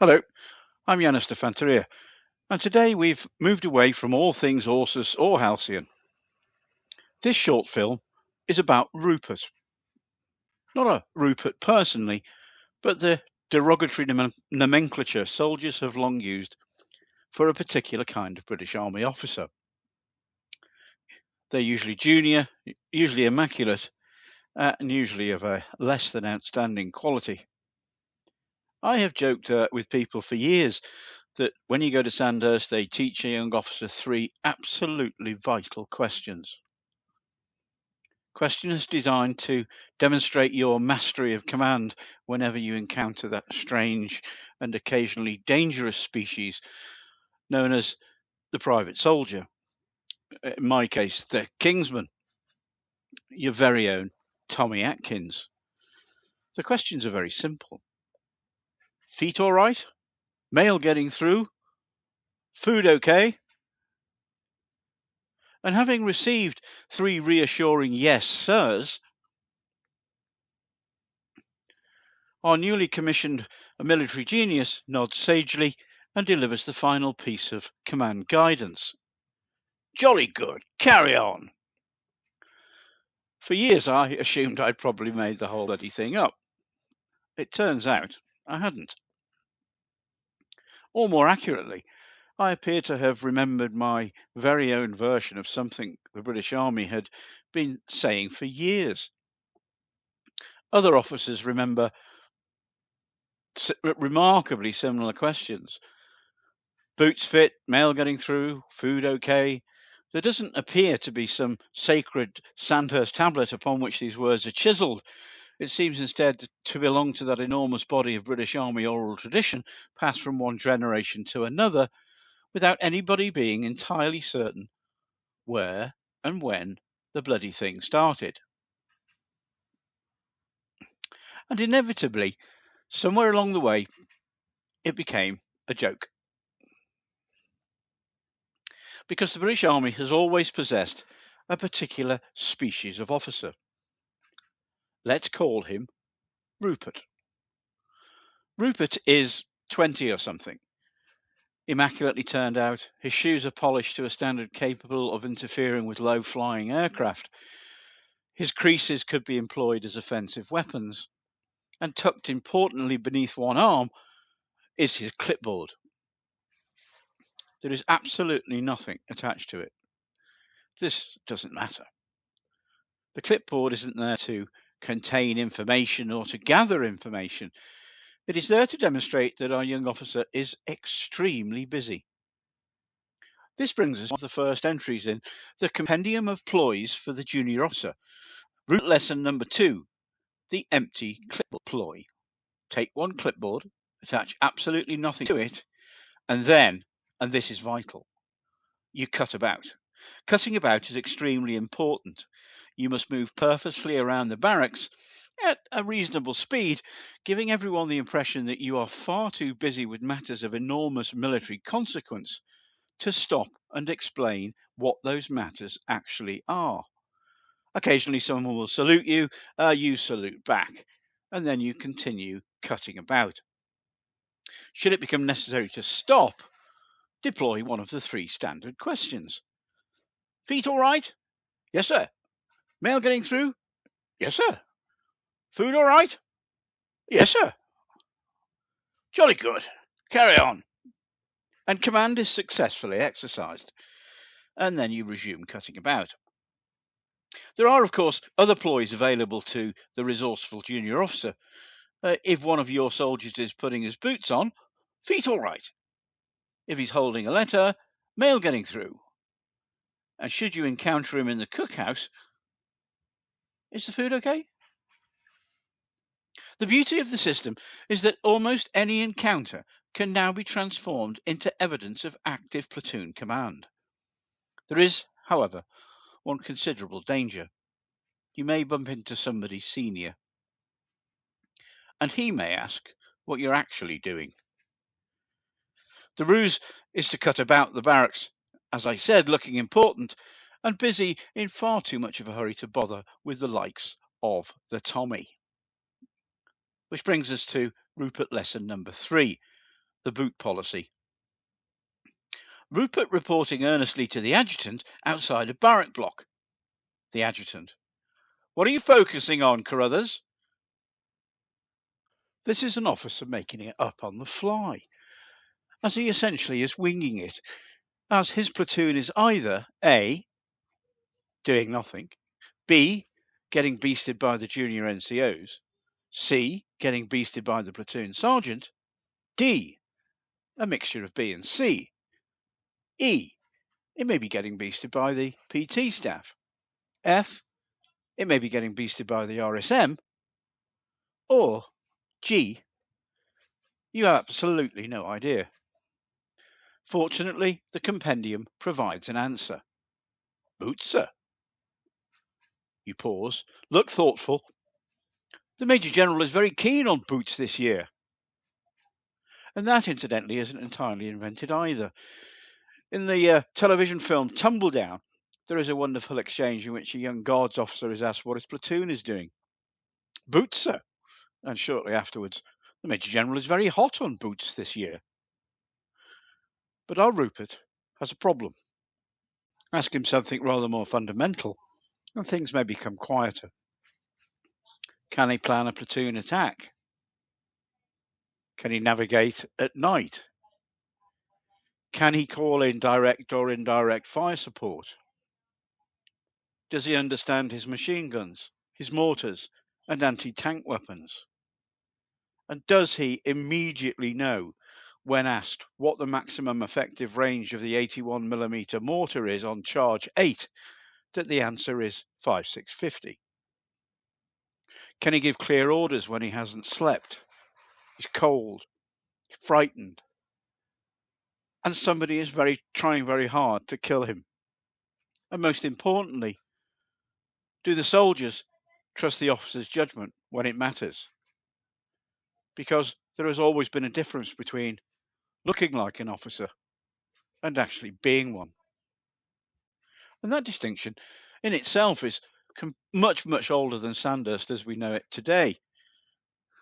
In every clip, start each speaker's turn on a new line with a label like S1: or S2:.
S1: Hello, I'm Di-Fanteria, and today we've moved away from all things Ursus or halcyon. This short film is about Rupert. Not a Rupert personally, but the derogatory nomenclature soldiers have long used for a particular kind of British Army officer. They're usually junior, usually immaculate, and usually of a less than outstanding quality. I have joked with people for years that when you go to Sandhurst, they teach a young officer three absolutely vital questions. Questions designed to demonstrate your mastery of command whenever you encounter that strange and occasionally dangerous species known as the private soldier. In my case, the Kingsman, your very own Tommy Atkins. The questions are very simple. Feet all right? Mail getting through? Food okay? And having received three reassuring yes, sirs, our newly commissioned military genius nods sagely and delivers the final piece of command guidance. Jolly good, carry on. For years I assumed I'd probably made the whole bloody thing up. It turns out I hadn't. Or more accurately, I appear to have remembered my very own version of something the British Army had been saying for years. Other officers remember remarkably similar questions. Boots fit, mail getting through, food okay. There doesn't appear to be some sacred Sandhurst tablet upon which these words are chiselled. It seems instead to belong to that enormous body of British Army oral tradition passed from one generation to another without anybody being entirely certain where and when the bloody thing started. And inevitably, somewhere along the way, it became a joke. Because the British Army has always possessed a particular species of officer. Let's call him Rupert. Rupert is 20 or something, immaculately turned out. His shoes are polished to a standard capable of interfering with low flying aircraft. His creases could be employed as offensive weapons. And tucked importantly beneath one arm is his clipboard. There is absolutely nothing attached to it. This doesn't matter. The clipboard isn't there to contain information or to gather information. It is there to demonstrate that our young officer is extremely busy. This brings us to the first entries in the compendium of ploys for the junior officer. Root lesson number 2, the empty clipboard ploy. Take one clipboard, attach absolutely nothing to it, and then, and this is vital, you cut about. Cutting about is extremely important. You must move purposefully around the barracks at a reasonable speed, giving everyone the impression that you are far too busy with matters of enormous military consequence to stop and explain what those matters actually are. Occasionally, someone will salute you, you salute back, and then you continue cutting about. Should it become necessary to stop, deploy one of the three standard questions. Feet all right? Yes, sir. Mail getting through? Yes, sir. Food all right? Yes, sir. Jolly good. Carry on. And command is successfully exercised. And then you resume cutting about. There are, of course, other ploys available to the resourceful junior officer. If one of your soldiers is putting his boots on, feet all right. If he's holding a letter, mail getting through. And should you encounter him in the cookhouse, is the food okay? The beauty of the system is that almost any encounter can now be transformed into evidence of active platoon command. There is, however, one considerable danger. You may bump into somebody senior, and he may ask what you're actually doing. The ruse is to cut about the barracks, as I said, looking important and busy in far too much of a hurry to bother with the likes of the Tommy. Which brings us to Rupert lesson number 3, the boot policy. Rupert reporting earnestly to the adjutant outside a barrack block. The adjutant: "What are you focusing on, Carruthers?" This is an officer making it up on the fly, as he essentially is winging it, as his platoon is either A, doing nothing, B, getting beasted by the junior NCOs, C, getting beasted by the platoon sergeant, D, a mixture of B and C, E, it may be getting beasted by the PT staff, F, it may be getting beasted by the RSM, or G, you have absolutely no idea. Fortunately, the compendium provides an answer. Boots, sir. You pause, look thoughtful. The Major General is very keen on boots this year. And that, incidentally, isn't entirely invented either. In the television film Tumbledown, there is a wonderful exchange in which a young Guards officer is asked what his platoon is doing. Boots, sir. And shortly afterwards, the Major General is very hot on boots this year. But our Rupert has a problem. Ask him something rather more fundamental, and things may become quieter. Can he plan a platoon attack? Can he navigate at night? Can he call in direct or indirect fire support? Does he understand his machine guns, his mortars, and anti-tank weapons? And does he immediately know, when asked what the maximum effective range of the 81mm mortar is on charge 8, that the answer is 5650? Can he give clear orders when he hasn't slept, he's cold, frightened, and somebody is trying very hard to kill him? And most importantly, do the soldiers trust the officer's judgment when it matters? Because there has always been a difference between looking like an officer and actually being one. And that distinction in itself is much, much older than Sandhurst as we know it today.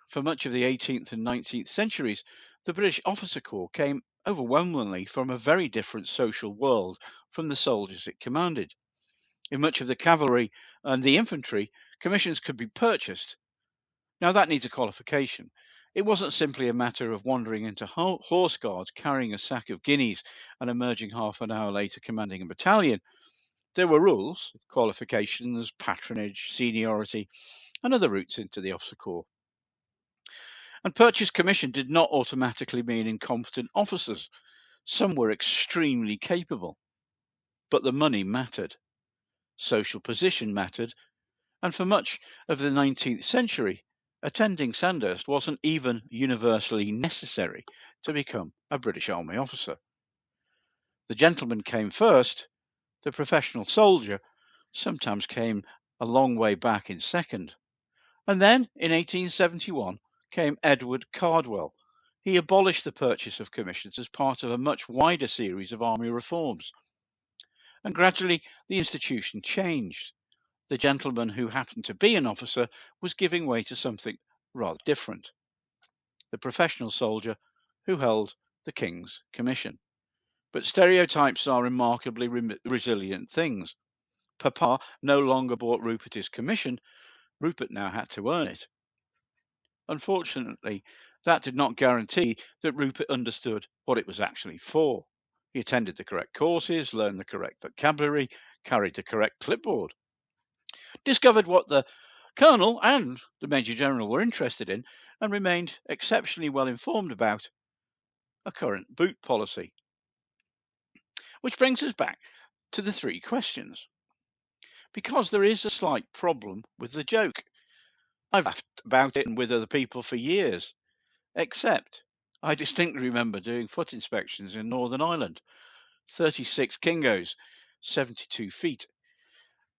S1: For much of the 18th and 19th centuries, the British officer corps came overwhelmingly from a very different social world from the soldiers it commanded. In much of the cavalry and the infantry, commissions could be purchased. Now that needs a qualification. It wasn't simply a matter of wandering into horse guards, carrying a sack of guineas, and emerging half an hour later commanding a battalion. There were rules, qualifications, patronage, seniority, and other routes into the officer corps. And purchase commission did not automatically mean incompetent officers. Some were extremely capable. But the money mattered. Social position mattered. And for much of the 19th century, attending Sandhurst wasn't even universally necessary to become a British Army officer. The gentleman came first, the professional soldier sometimes came a long way back in second. And then, in 1871, came Edward Cardwell. He abolished the purchase of commissions as part of a much wider series of army reforms. And gradually, the institution changed. The gentleman who happened to be an officer was giving way to something rather different. The professional soldier who held the King's Commission. But stereotypes are remarkably resilient things. Papa no longer bought Rupert his commission. Rupert now had to earn it. Unfortunately, that did not guarantee that Rupert understood what it was actually for. He attended the correct courses, learned the correct vocabulary, carried the correct clipboard, discovered what the Colonel and the Major General were interested in, and remained exceptionally well informed about a current boot policy. Which brings us back to the three questions. Because there is a slight problem with the joke. I've laughed about it with other people for years, except I distinctly remember doing foot inspections in Northern Ireland, 36 Kingos, 72 feet.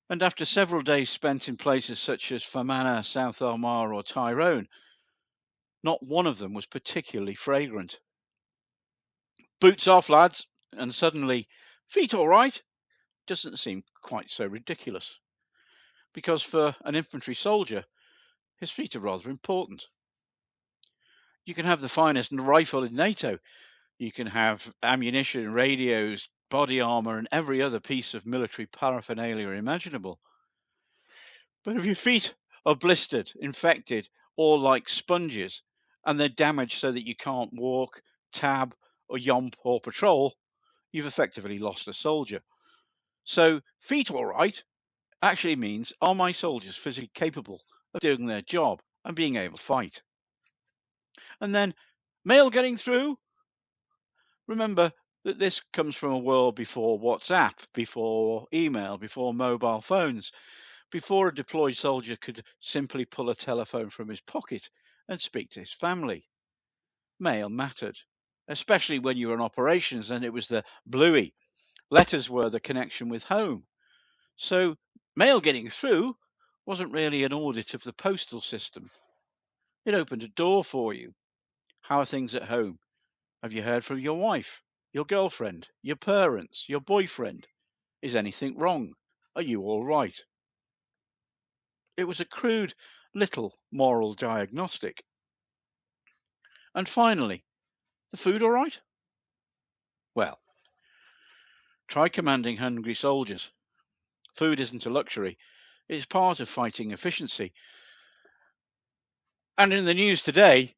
S1: And after several days spent in places such as Fermanagh, South Armagh, or Tyrone, not one of them was particularly fragrant. Boots off, lads, and suddenly, feet all right, doesn't seem quite so ridiculous. Because for an infantry soldier, his feet are rather important. You can have the finest rifle in NATO. You can have ammunition, radios, body armor, and every other piece of military paraphernalia imaginable. But if your feet are blistered, infected, or like sponges, and they're damaged so that you can't walk, tab, or yomp or patrol, you've effectively lost a soldier. So, feet all right actually means, are my soldiers physically capable of doing their job and being able to fight? And then, mail getting through? Remember that this comes from a world before WhatsApp, before email, before mobile phones, before a deployed soldier could simply pull a telephone from his pocket and speak to his family. Mail mattered, especially when you were in operations and it was the bluey. Letters were the connection with home. So mail getting through wasn't really an audit of the postal system. It opened a door for you. How are things at home? Have you heard from your wife, your girlfriend, your parents, your boyfriend? Is anything wrong? Are you all right? It was a crude little moral diagnostic. And finally, the food all right? Well, try commanding hungry soldiers. Food isn't a luxury, it's part of fighting efficiency. And in the news today,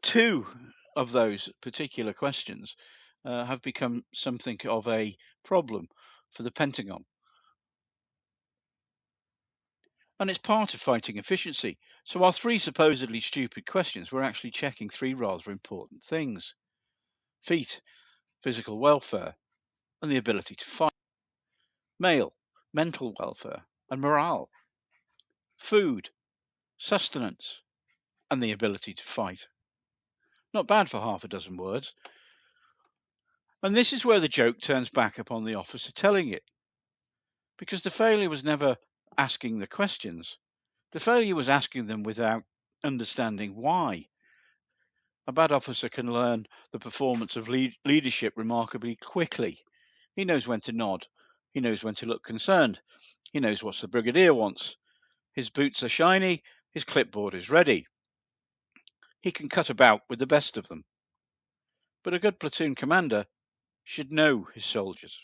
S1: two of those particular questions have become something of a problem for the Pentagon. And it's part of fighting efficiency. So our three supposedly stupid questions were actually checking three rather important things: feet, physical welfare, and the ability to fight; mail, mental welfare and morale; food, sustenance, and the ability to fight. Not bad for half a dozen words. And this is where the joke turns back upon the officer telling it. Because the failure was never asking the questions. The failure was asking them without understanding why. A bad officer can learn the performance of leadership remarkably quickly. He knows when to nod. He knows when to look concerned. He knows what the brigadier wants. His boots are shiny. His clipboard is ready. He can cut about with the best of them. But a good platoon commander should know his soldiers.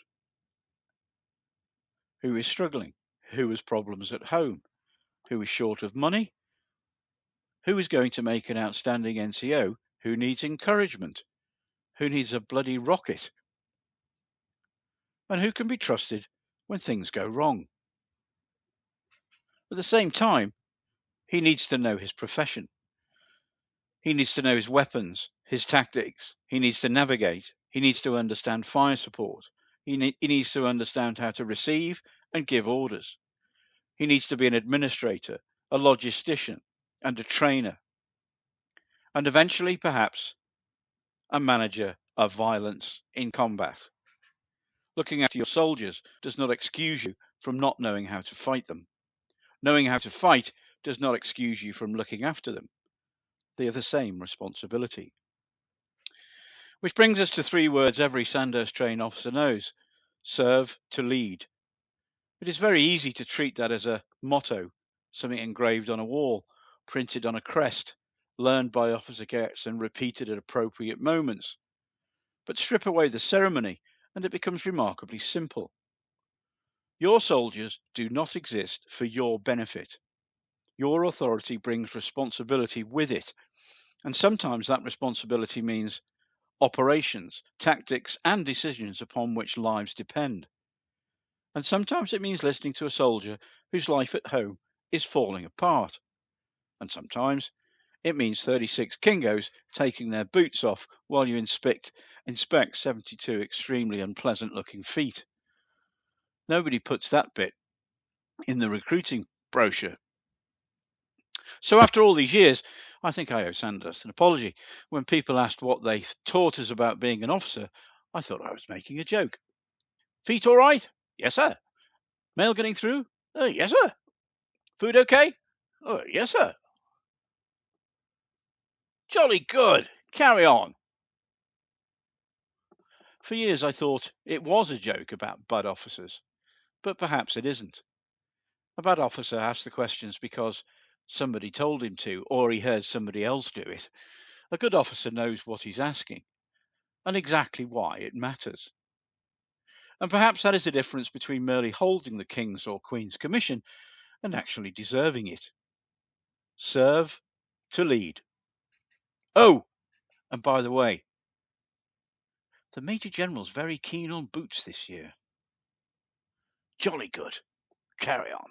S1: Who is struggling? Who has problems at home? Who is short of money? Who is going to make an outstanding NCO? Who needs encouragement? Who needs a bloody rocket? And who can be trusted when things go wrong? At the same time, he needs to know his profession. He needs to know his weapons, his tactics. He needs to navigate. He needs to understand fire support. He needs to understand how to receive and give orders. He needs to be an administrator, a logistician, and a trainer. And eventually, perhaps, a manager of violence in combat. Looking after your soldiers does not excuse you from not knowing how to fight them. Knowing how to fight does not excuse you from looking after them. They are the same responsibility. Which brings us to three words every Sandhurst trained officer knows: serve to lead. It is very easy to treat that as a motto, something engraved on a wall, printed on a crest, learned by officer cadets and repeated at appropriate moments. But strip away the ceremony and it becomes remarkably simple. Your soldiers do not exist for your benefit. Your authority brings responsibility with it, and sometimes that responsibility means operations, tactics, and decisions upon which lives depend. And sometimes it means listening to a soldier whose life at home is falling apart. And sometimes it means 36 Kingos taking their boots off while you inspect 72 extremely unpleasant looking feet. Nobody puts that bit in the recruiting brochure. So after all these years, I think I owe Sandhurst an apology. When people asked what they taught us about being an officer, I thought I was making a joke. Feet all right? Yes, sir. Mail getting through? Yes, sir. Food okay? Yes, sir. Jolly good. Carry on. For years I thought it was a joke about bad officers, but perhaps it isn't. A bad officer asks the questions because somebody told him to, or he heard somebody else do it. A good officer knows what he's asking and exactly why it matters. And perhaps that is the difference between merely holding the King's or Queen's commission and actually deserving it. Serve to lead. Oh, and by the way, the Major General's very keen on boots this year. Jolly good. Carry on.